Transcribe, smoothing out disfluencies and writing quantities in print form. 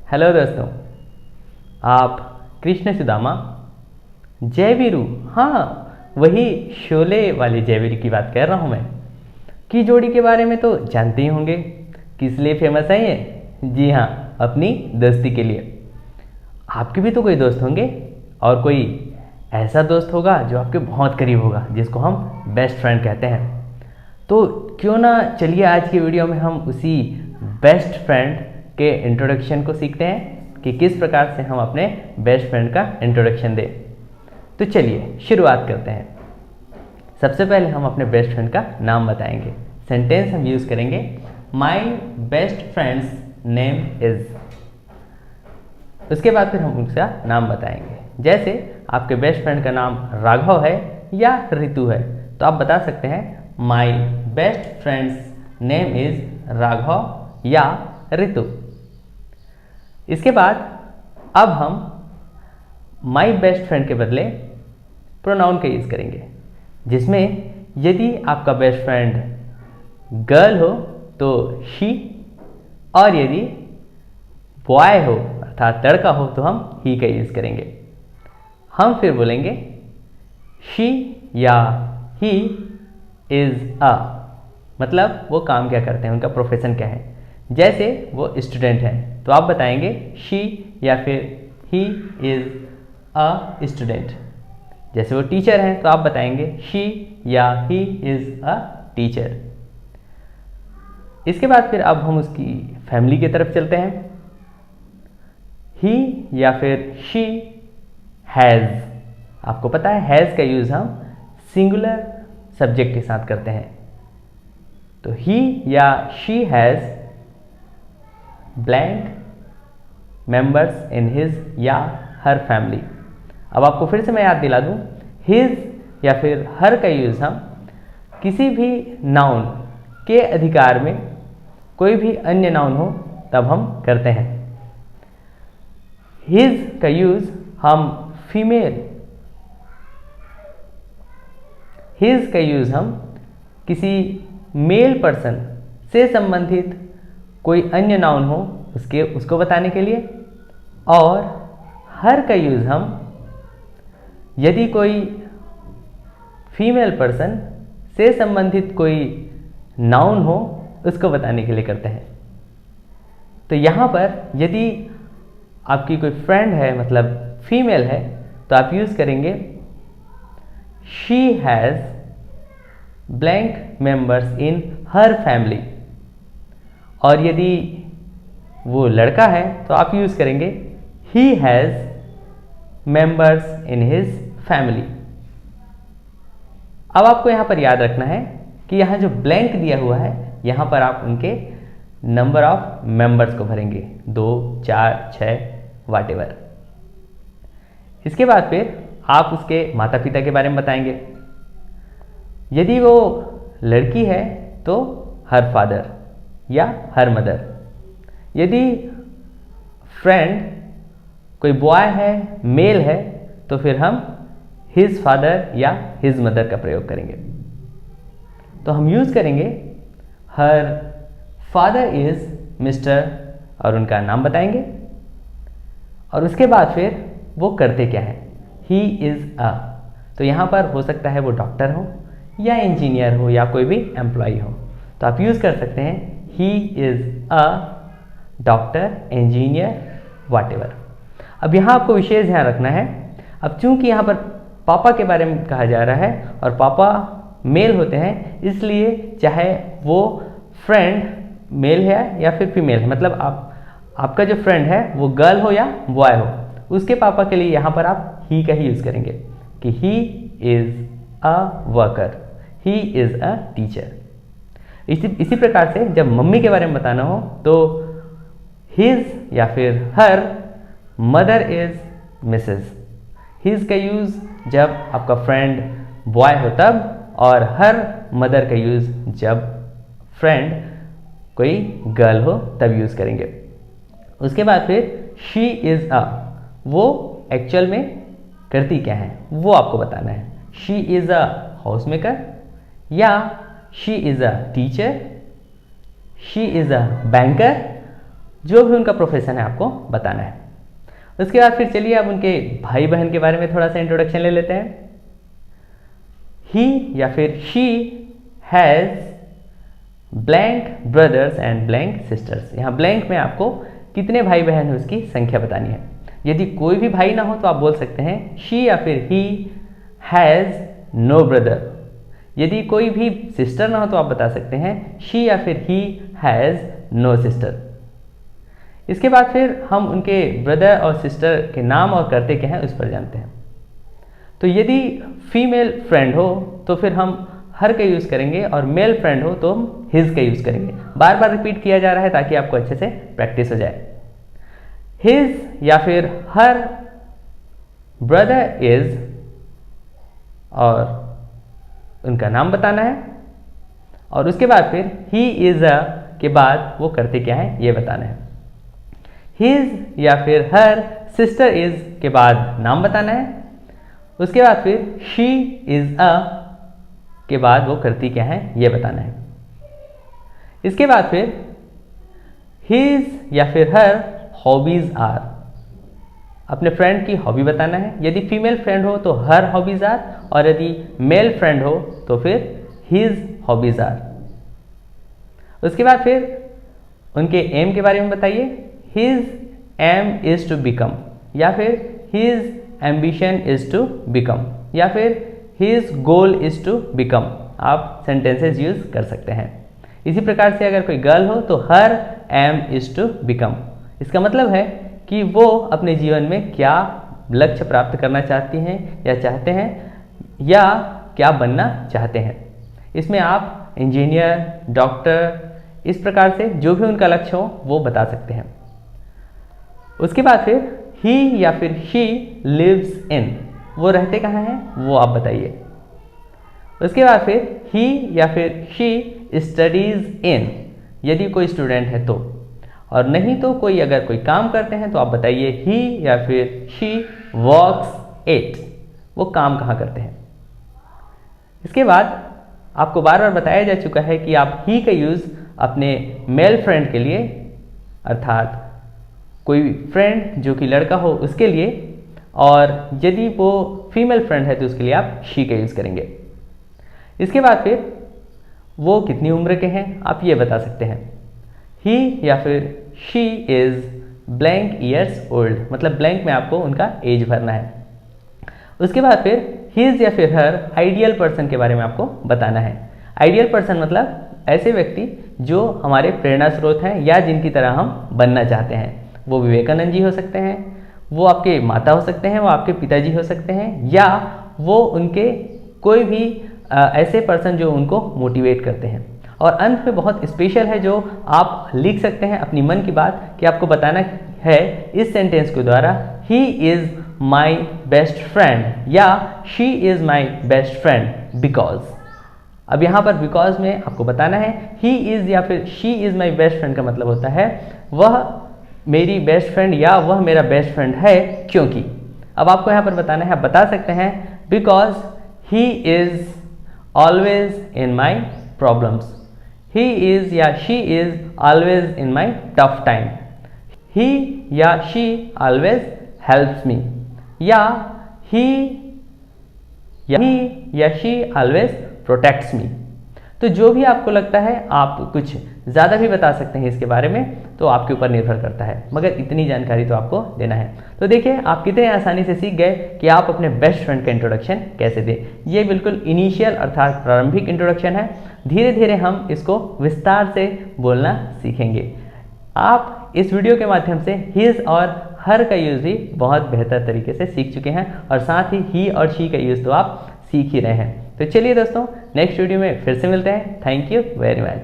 Hello दोस्तों, आप कृष्ण सुदामा जयवीरू, हाँ वही शोले वाले जयवीरू की बात कर रहा हूँ मैं। की जोड़ी के बारे में तो जानते ही होंगे, किस लिए फेमस है ये? जी हाँ, अपनी दोस्ती के लिए। आपके भी तो कोई दोस्त होंगे और कोई ऐसा दोस्त होगा जो आपके बहुत करीब होगा, जिसको हम बेस्ट फ्रेंड कहते हैं। तो क्यों ना चलिए आज की वीडियो में हम उसी बेस्ट फ्रेंड के इंट्रोडक्शन को सीखते हैं कि किस प्रकार से हम अपने बेस्ट फ्रेंड का इंट्रोडक्शन दें। तो चलिए शुरुआत करते हैं। सबसे पहले हम अपने बेस्ट फ्रेंड का नाम बताएंगे। सेंटेंस हम यूज़ करेंगे, my best friends name is. उसके बाद फिर हम उसका नाम बताएंगे। जैसे आपके बेस्ट फ्रेंड का नाम राघव है या ऋतु है, तो आप बता सकते हैं my best friends name is Raghav या ऋतु। इसके बाद अब हम माई बेस्ट फ्रेंड के बदले प्रोनाउन का यूज़ करेंगे, जिसमें यदि आपका बेस्ट फ्रेंड गर्ल हो तो शी, और यदि बॉय हो अर्थात लड़का हो तो हम ही का यूज़ करेंगे। हम फिर बोलेंगे शी या ही इज़ अ, मतलब वो काम क्या करते हैं, उनका प्रोफेशन क्या है। जैसे वो स्टूडेंट हैं तो आप बताएंगे शी या फिर ही इज़ अ स्टूडेंट। जैसे वो टीचर हैं तो आप बताएंगे शी या ही इज़ अ टीचर। इसके बाद फिर अब हम उसकी फैमिली की तरफ चलते हैं। ही या फिर शी हैज़। आपको पता है हैज़ का यूज़ हम सिंगुलर सब्जेक्ट के साथ करते हैं। तो ही या she has blank members in his या हर फैमिली। अब आपको फिर से मैं याद दिला दूं, हिज या फिर हर का यूज़ हम किसी भी नाउन के अधिकार में कोई भी अन्य नाउन हो तब हम करते हैं। हिज का यूज़ हम फीमेल, हिज का यूज़ हम किसी मेल पर्सन से संबंधित कोई अन्य नाउन हो उसको बताने के लिए, और हर का यूज़ हम यदि कोई फीमेल पर्सन से संबंधित कोई नाउन हो उसको बताने के लिए करते हैं। तो यहाँ पर यदि आपकी कोई फ्रेंड है, मतलब फीमेल है, तो आप यूज़ करेंगे she has blank members in her family. और यदि वो लड़का है तो आप यूज़ करेंगे he has members in his family. अब आपको यहाँ पर याद रखना है कि यहाँ जो ब्लैंक दिया हुआ है, यहाँ पर आप उनके नंबर ऑफ मेंबर्स को भरेंगे, 2, 4, 6 व्हाटएवर। इसके बाद फिर आप उसके माता पिता के बारे में बताएंगे। यदि वो लड़की है तो हर फादर या हर मदर। यदि फ्रेंड कोई बॉय है, मेल है, तो फिर हम हिज फादर या हिज मदर का प्रयोग करेंगे। तो हम यूज़ करेंगे हर फादर इज़ मिस्टर और उनका नाम बताएंगे, और उसके बाद फिर वो करते क्या है, ही इज़ अ। तो यहाँ पर हो सकता है वो डॉक्टर हो या इंजीनियर हो या कोई भी एम्प्लॉय हो, तो आप यूज़ कर सकते हैं he is a doctor, engineer, whatever. अब यहाँ आपको विशेष ध्यान रखना है। अब चूंकि यहाँ पर पापा के बारे में कहा जा रहा है और पापा मेल होते हैं, इसलिए चाहे वो फ्रेंड मेल है या फिर फीमेल है, मतलब आपका जो फ्रेंड है वो गर्ल हो या बॉय हो, उसके पापा के लिए यहाँ पर आप ही का ही यूज़ करेंगे कि he is a worker, he is a teacher. इसी प्रकार से जब मम्मी के बारे में बताना हो तो हिज या फिर her mother is Mrs. His का यूज़ जब आपका फ्रेंड बॉय हो तब, और हर मदर का यूज़ जब फ्रेंड कोई गर्ल हो तब यूज़ करेंगे। उसके बाद फिर शी इज़ अ, वो एक्चुअल में करती क्या है वो आपको बताना है। She is a house maker, या she is a teacher, she is a banker, जो भी उनका प्रोफेशन है आपको बताना है। उसके बाद फिर चलिए अब उनके भाई बहन के बारे में थोड़ा सा इंट्रोडक्शन ले लेते हैं। ही या फिर she has blank brothers and blank sisters. यहाँ ब्लैंक में आपको कितने भाई बहन हैं उसकी संख्या बतानी है। यदि कोई भी भाई ना हो तो आप बोल सकते हैं शी या फिर ही हैज़ नो ब्रदर। यदि कोई भी सिस्टर ना हो तो आप बता सकते हैं शी या फिर ही हैज़ नो सिस्टर। इसके बाद फिर हम उनके ब्रदर और सिस्टर के नाम और करते क्या हैं उस पर जानते हैं। तो यदि फीमेल फ्रेंड हो तो फिर हम हर का यूज़ करेंगे और मेल फ्रेंड हो तो हम हिज का यूज़ करेंगे। बार बार रिपीट किया जा रहा है ताकि आपको अच्छे से प्रैक्टिस हो जाए। हिज या फिर हर ब्रदर इज और उनका नाम बताना है, और उसके बाद फिर ही इज़ अ के बाद वो करते क्या है ये बताना है। हिज या फिर हर सिस्टर इज के बाद नाम बताना है। उसके बाद फिर शी इज़ अ के बाद वो करती क्या है ये बताना है। इसके बाद फिर हिज या फिर हर हॉबीज आर, अपने फ्रेंड की हॉबी बताना है। यदि फीमेल फ्रेंड हो तो हर हॉबीज आर, और यदि मेल फ्रेंड हो तो फिर हिज हॉबीज आर। उसके बाद फिर उनके एम के बारे में बताइए। His aim is to become, या फिर his ambition is to become, या फिर his goal is to become. आप सेंटेंसेस यूज कर सकते हैं। इसी प्रकार से अगर कोई गर्ल हो तो हर एम इज टू बिकम। इसका मतलब है कि वो अपने जीवन में क्या लक्ष्य प्राप्त करना चाहती हैं या चाहते हैं, या क्या बनना चाहते हैं। इसमें आप इंजीनियर, डॉक्टर, इस प्रकार से जो भी उनका लक्ष्य हो वो बता सकते हैं। उसके बाद फिर ही या फिर शी लिव्स इन, वो रहते कहाँ हैं वो आप बताइए। उसके बाद फिर ही या फिर शी स्टडीज इन, यदि कोई स्टूडेंट है तो, और नहीं तो कोई अगर कोई काम करते हैं तो आप बताइए ही या फिर शी वर्क्स एट, वो काम कहाँ करते हैं। इसके बाद आपको बार बार बताया जा चुका है कि आप ही का यूज़ अपने मेल फ्रेंड के लिए, अर्थात कोई फ्रेंड जो कि लड़का हो उसके लिए, और यदि वो फीमेल फ्रेंड है तो उसके लिए आप शी का यूज़ करेंगे। इसके बाद फिर वो कितनी उम्र के हैं आप ये बता सकते हैं। ही या फिर she is blank years old, मतलब ब्लैंक में आपको उनका एज भरना है। उसके बाद फिर हिज या फिर हर आइडियल पर्सन के बारे में आपको बताना है। आइडियल पर्सन मतलब ऐसे व्यक्ति जो हमारे प्रेरणा स्रोत हैं या जिनकी तरह हम बनना चाहते हैं। वो विवेकानंद जी हो सकते हैं, वो आपके माता हो सकते हैं, वो आपके पिताजी हो सकते हैं, या वो उनके कोई भी ऐसे पर्सन जो उनको मोटिवेट करते हैं। और अंत में बहुत स्पेशल है जो आप लिख सकते हैं अपनी मन की बात, कि आपको बताना है इस सेंटेंस के द्वारा he is my best friend या she is my best friend because. अब यहाँ पर बिकॉज में आपको बताना है ही इज़ या फिर she is my best friend का मतलब होता है वह मेरी बेस्ट फ्रेंड या वह मेरा बेस्ट फ्रेंड है क्योंकि। अब आपको यहाँ पर बताना है, आप बता सकते हैं because he is always in my problems, he is या she is always in my tough time, he या शी ऑलवेज हेल्प्स मी, या ही या शी ऑलवेज प्रोटेक्ट्स मी। तो जो भी आपको लगता है आप कुछ ज़्यादा भी बता सकते हैं इसके बारे में, तो आपके ऊपर निर्भर करता है, मगर इतनी जानकारी तो आपको देना है। तो देखिए आप कितने आसानी से सीख गए कि आप अपने बेस्ट फ्रेंड का इंट्रोडक्शन कैसे दें। ये बिल्कुल इनिशियल अर्थात प्रारंभिक इंट्रोडक्शन है। धीरे धीरे हम इसको विस्तार से बोलना सीखेंगे। आप इस वीडियो के माध्यम से हिज और हर का यूज़ भी बहुत बेहतर तरीके से सीख चुके हैं, और साथ ही और शी का यूज़ तो आप सीख ही रहे हैं। तो चलिए दोस्तों, नेक्स्ट वीडियो में फिर से मिलते हैं। Thank you very much.